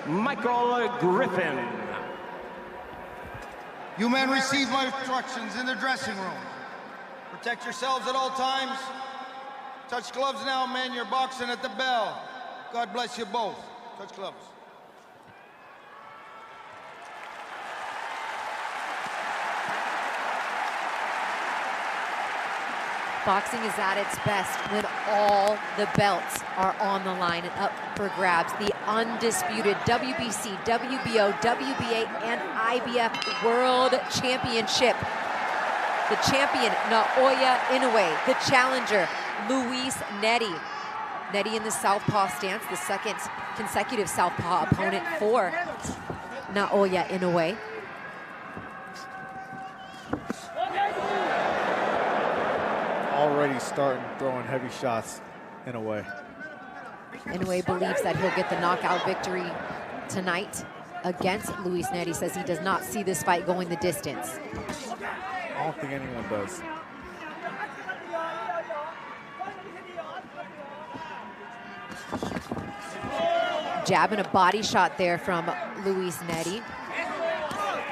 Michael Griffin. You men receive my instructions in the dressing room. Protect yourselves at all times. Touch gloves now, men. You're boxing at the bell. God bless you both. Touch gloves. Boxing is at its best when all the belts are on the line and up for grabs. The undisputed WBC, WBO, WBA, and IBF World Championship. The champion, Naoya Inoue. The challenger, Luis Nery. Nery in the southpaw stance, the second consecutive southpaw opponent for Naoya Inoue. Already starting throwing heavy shots Inoue. Inoue believes that he'll get the knockout victory tonight against Luis Nery. Says he does not see this fight going the distance. I don't think anyone does. Jab and a body shot there from Luis Nery.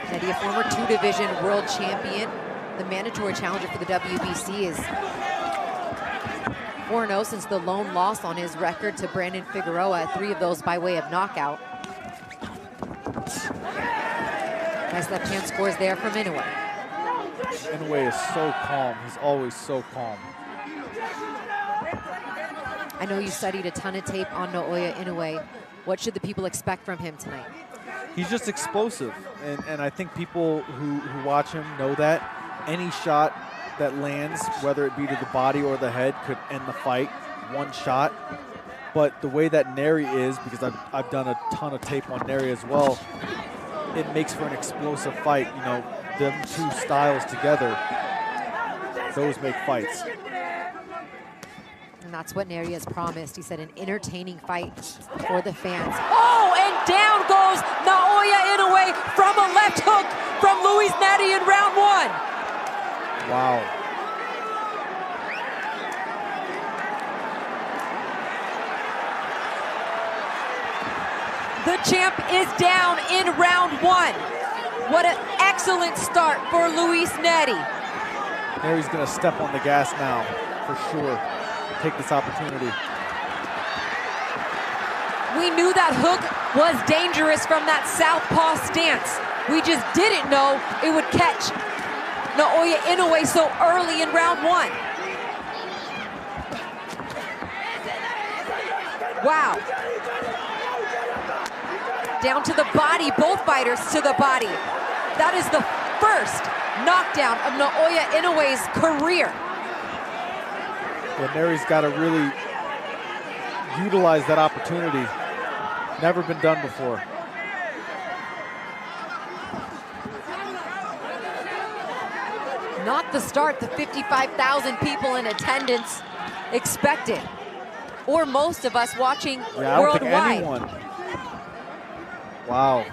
Nery, a former 2-division world champion. The mandatory challenger for the WBC, is 4-0 since the lone loss on his record to Brandon Figueroa, 3 of those by way of knockout. Nice left hand scores there from Inoue. Inoue is so calm. He's always so calm. I know you studied a ton of tape on Naoya Inoue. What should the people expect from him tonight? He's just explosive, and I think people who watch him know that. Any shot that lands, whether it be to the body or the head, could end the fight. One shot. But the way that Nery is, because I've done a ton of tape on Nery as well, it makes for an explosive fight. You know, them two styles together, those make fights. And that's what Nery has promised. He said an entertaining fight for the fans. Oh, and down goes Naoya Inoue from a left hook from Luis Nery in round 1. Wow. The champ is down in round 1. What an excellent start for Luis Nery. Nery's gonna step on the gas now, for sure. Take this opportunity. We knew that hook was dangerous from that southpaw stance. We just didn't know it would catch Naoya Inoue so early in round 1. Wow. Down to the body, both fighters to the body. That is the first knockdown of Naoya Inoue's career. Yeah, Nery's got to really utilize that opportunity. Never been done before. Not the start the 55,000 people in attendance expected, or most of us watching worldwide. I don't think anyone. Wow.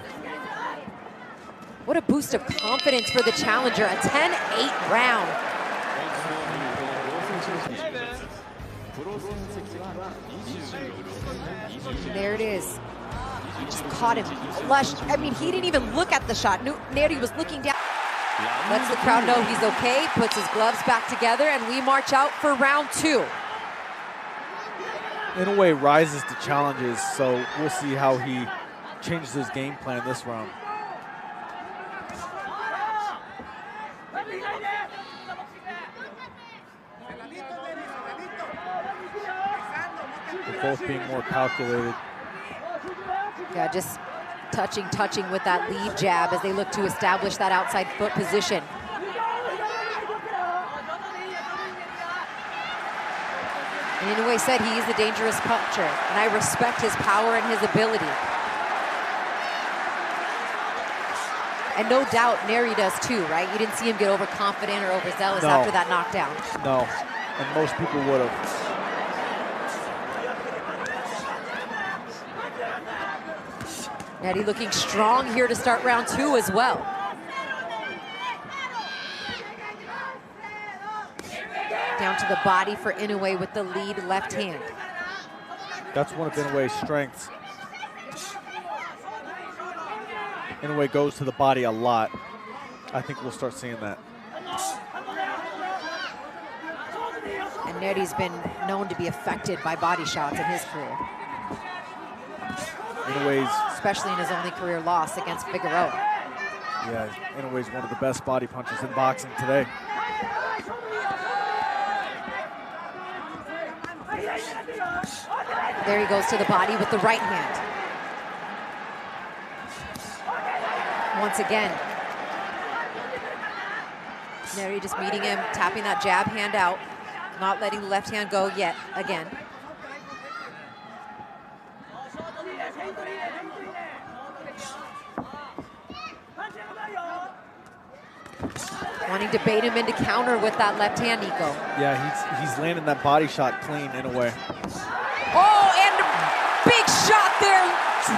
What a boost of confidence for the challenger, a 10-8 round. There it is. Just caught him flush. I mean, he didn't even look at the shot. Nery was looking down. Lets the crowd know he's okay, puts his gloves back together, and we march out for round 2. Inoue rises to challenges, so we'll see how he changes his game plan this round. They're both being more calculated. Yeah, just touching with that lead jab as they look to establish that outside foot position. And Inoue said he is a dangerous puncher, and I respect his power and his ability. And no doubt Nery does too, right? You didn't see him get overconfident or overzealous after that knockdown. No, and most people would have. Nery looking strong here to start round 2 as well. Down to the body for Inoue with the lead left hand. That's one of Inoue's strengths. Inoue goes to the body a lot. I think we'll start seeing that. And Nery's been known to be affected by body shots in his career. Inoue's, especially in his only career loss against Figueroa. Yeah, Inoue's one of the best body punchers in boxing today. There he goes to the body with the right hand. Once again, Nery just meeting him, tapping that jab hand out, not letting the left hand go yet again. Wanting to bait him into counter with that left hand, Nico. Yeah, he's landing that body shot clean Inoue. Oh, and a big shot there,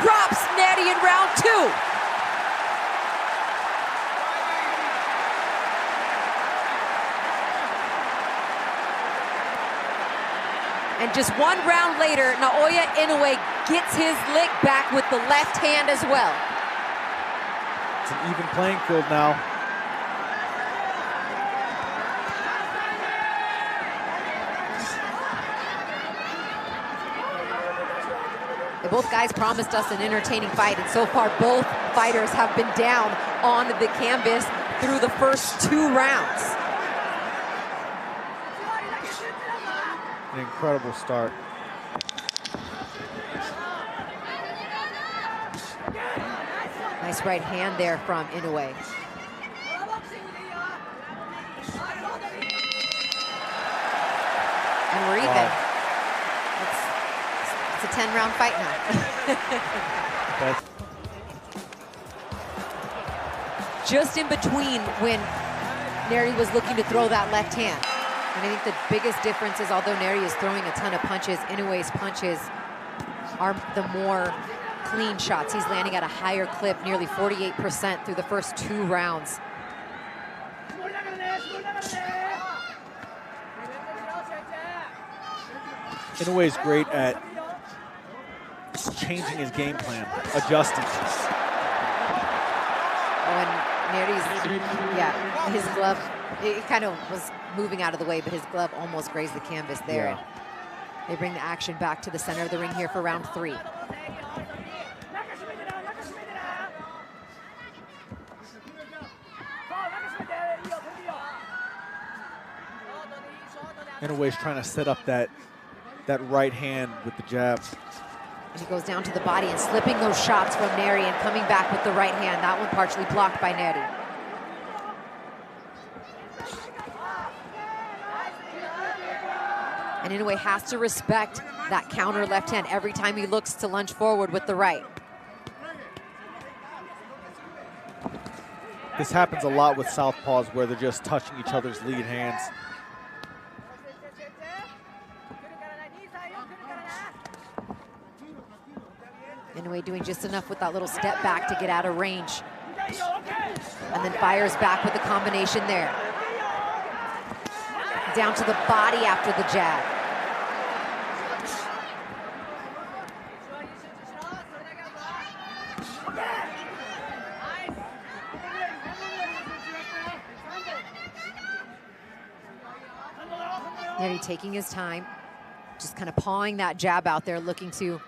drops Nery in round 2. And just 1 round later, Naoya Inoue gets his lick back with the left hand as well. It's an even playing field now. Both guys promised us an entertaining fight, and so far both fighters have been down on the canvas through the first 2 rounds. An incredible start. Nice right hand there from Inoue. And we're even. Wow. It's a 10-round fight now. Just in between when Nery was looking to throw that left hand. And I think the biggest difference is, although Nery is throwing a ton of punches, Inoue's punches are the more clean shots. He's landing at a higher clip, nearly 48% through the first 2 rounds. Inoue's great at changing his game plan, adjusting. Oh, and Nery's, yeah, his glove, it kind of was moving out of the way, but his glove almost grazed the canvas there. Yeah. They bring the action back to the center of the ring here for round 3. Inoue's trying to set up that right hand with the jab. And he goes down to the body and slipping those shots from Nery and coming back with the right hand. That one partially blocked by Nery. And Inoue has to respect that counter left hand every time he looks to lunge forward with the right. This happens a lot with southpaws where they're just touching each other's lead hands. Inoue doing just enough with that little step back to get out of range. And then fires back with the combination there. Down to the body after the jab. Nery taking his time, just kind of pawing that jab out there, looking to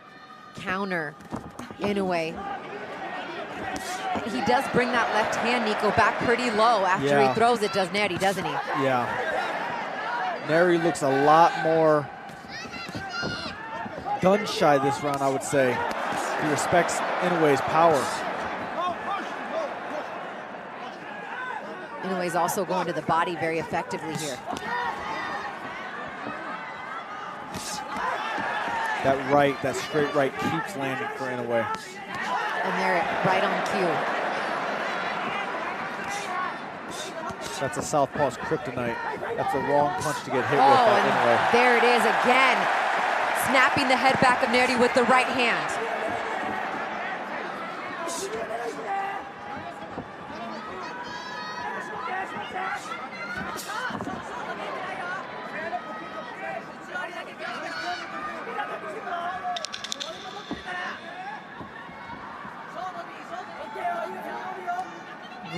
counter Inoue. He does bring that left hand, Nico, back pretty low after he throws it, does Nery, doesn't he? Yeah. Nery looks a lot more gun-shy this round, I would say. He respects Inoue's power. Inoue's also going to the body very effectively here. That right, that straight right keeps landing for Inoue. And they're right on cue. That's a southpaw's kryptonite. That's the wrong punch to get hit with by and Inoue. there it is again. Snapping the head back of Nery with the right hand.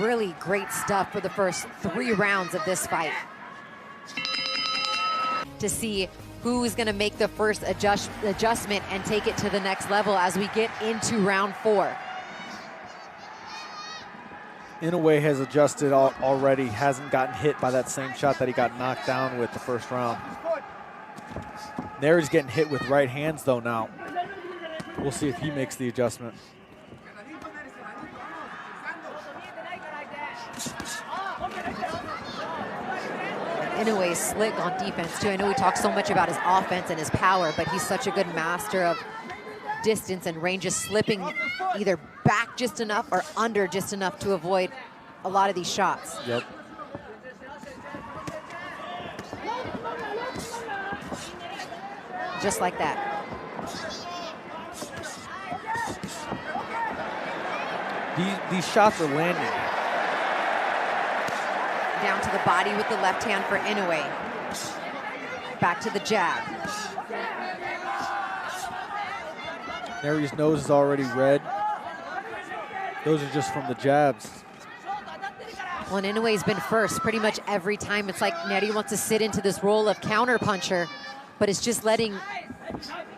really great stuff for the first 3 rounds of this fight. To see who's gonna make the first adjustment and take it to the next level as we get into round 4. Inoue has adjusted already, hasn't gotten hit by that same shot that he got knocked down with the first round. Nery's getting hit with right hands though now. We'll see if he makes the adjustment. Inoue is slick on defense too. I know we talk so much about his offense and his power, but he's such a good master of distance and range, just slipping either back just enough or under just enough to avoid a lot of these shots. Yep. Just like that. These shots are landing. Down to the body with the left hand for Inoue. Back to the jab. Nery's nose is already red. Those are just from the jabs. Well, Inoue's been first pretty much every time. It's like Nery wants to sit into this role of counter puncher, but it's just letting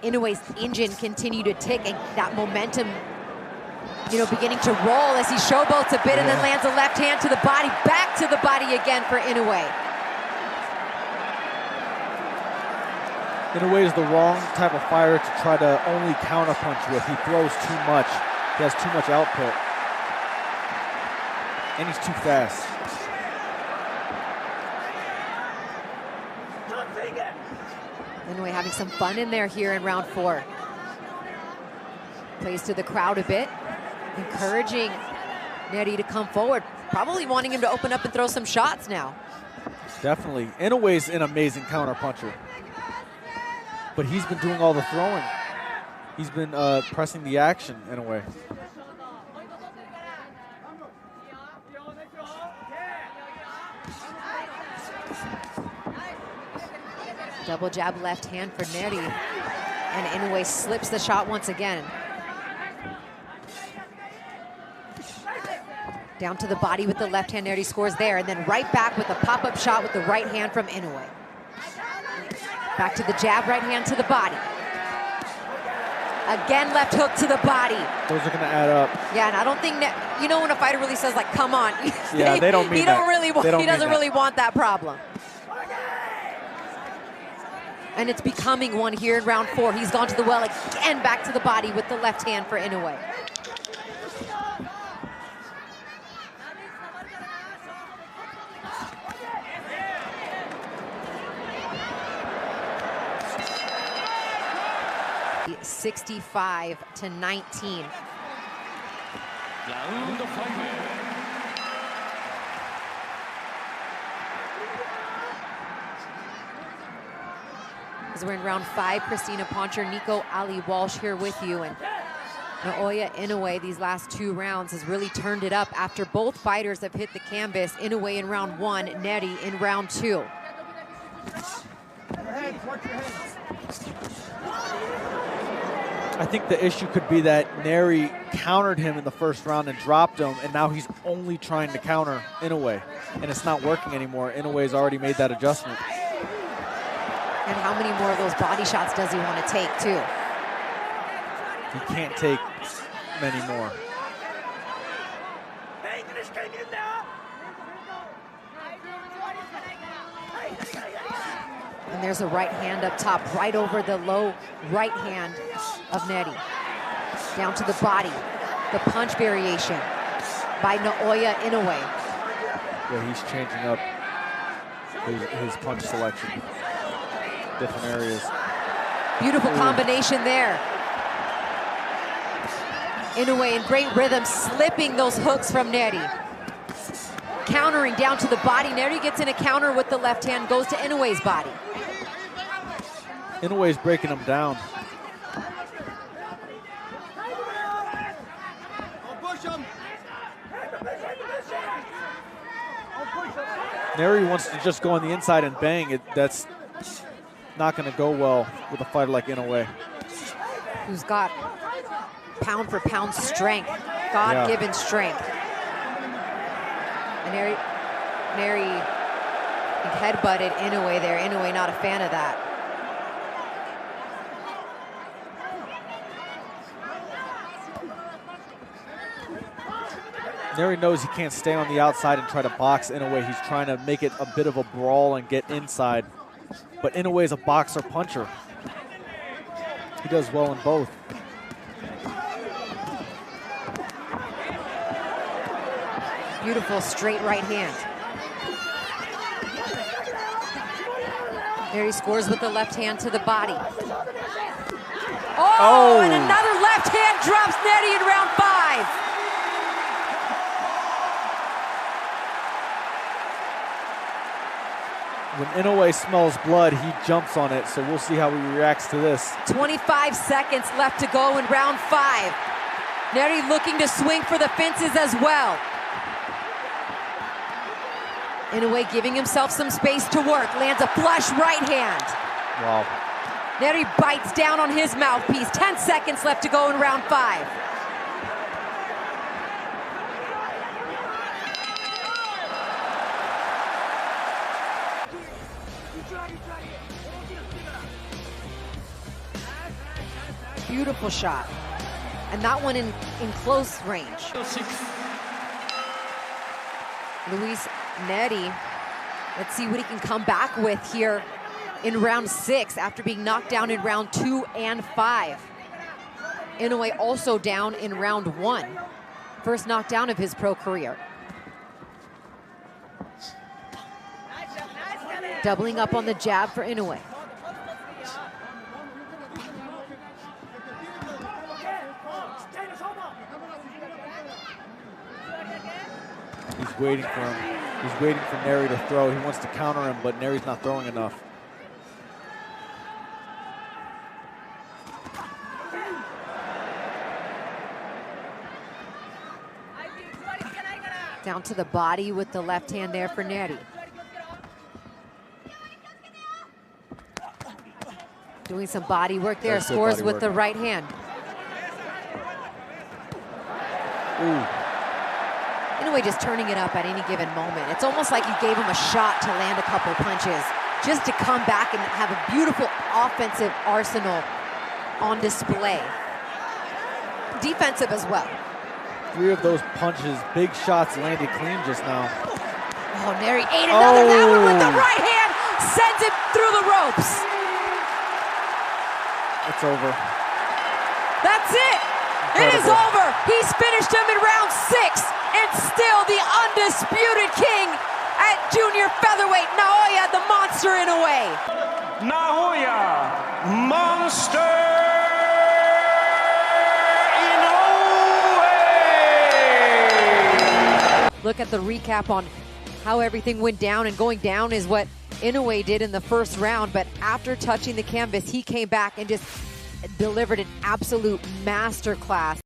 Inoue's engine continue to tick and that momentum, you know, beginning to roll as he showboats a bit and then lands a left hand to the body, back to the body again for Inoue. Inoue is the wrong type of fighter to try to only counter punch with. He throws too much. He has too much output. And he's too fast. Inoue having some fun in there here in round 4. Plays to the crowd a bit, encouraging Nery to come forward, probably wanting him to open up and throw some shots now. Definitely. Inoue's an amazing counter puncher. But he's been doing all the throwing. He's been pressing the action in a way. Double jab left hand for Nery. And Inoue slips the shot once again. Down to the body with the left hand, Nery scores there. And then right back with a pop-up shot with the right hand from Inoue. Back to the jab, right hand to the body. Again, left hook to the body. Those are gonna add up. Yeah, and I don't think, you know when a fighter really says like, come on. Yeah, they don't mean he doesn't really want that problem. And it's becoming one here in round 4. He's gone to the well again, back to the body with the left hand for Inoue. $65-19. As we're in round 5, Christina Poncher, Nico Ali Walsh here with you, and Naoya Inoue these last 2 rounds has really turned it up after both fighters have hit the canvas. Inoue in round 1, Nery in round 2. I think the issue could be that Nery countered him in the first round and dropped him, and now he's only trying to counter Inoue, and it's not working anymore. Inoue's already made that adjustment. And how many more of those body shots does he want to take, too? He can't take many more. And there's a right hand up top, right over the low right hand of Nery. Down to the body, the punch variation by Naoya Inoue. Yeah, he's changing up his punch selection. Different areas. Beautiful combination there. Inoue in great rhythm, slipping those hooks from Nery. Countering down to the body. Nery gets in a counter with the left hand, goes to Inoue's body. Inoue's breaking him down. Nery wants to just go on the inside and bang. That's not going to go well with a fighter like Inoue. Who's got pound for pound strength, God-given strength. And Nery headbutted Inoue there. Inoue not a fan of that. Nery knows he can't stay on the outside and try to box Inoue. He's trying to make it a bit of a brawl and get inside. But Inoue is a boxer puncher. He does well in both. Beautiful straight right hand. Nery scores with the left hand to the body. Oh, and another left hand drops Nery in round 5. When Inoue smells blood, he jumps on it, so we'll see how he reacts to this. 25 seconds left to go in round 5. Nery looking to swing for the fences as well. Inoue giving himself some space to work, lands a flush right hand. Wow. Nery bites down on his mouthpiece. 10 seconds left to go in round 5. Beautiful shot. And that one in close range. Luis Nery, let's see what he can come back with here in round 6 after being knocked down in round 2 and 5. Inoue also down in round 1. First knockdown of his pro career. Doubling up on the jab for Inoue. He's waiting for him. He's waiting for Nery to throw. He wants to counter him, but Nery's not throwing enough. Down to the body with the left hand there for Nery. Doing some body work there, scores with the right hand. Ooh. Inoue just turning it up at any given moment. It's almost like you gave him a shot to land a couple punches, just to come back and have a beautiful offensive arsenal on display. Defensive as well. 3 of those punches, big shots landed clean just now. Oh, Nery ate another. That one with the right hand sends it through the ropes. It's over. That's it. Incredible. It is over. He's finished him in round 6 and still the undisputed king at junior featherweight. Naoya, the monster Inoue. Naoya Monster Inoue. Look at the recap on how everything went down, and going down is what Inoue did in the first round, but after touching the canvas, he came back and just delivered an absolute masterclass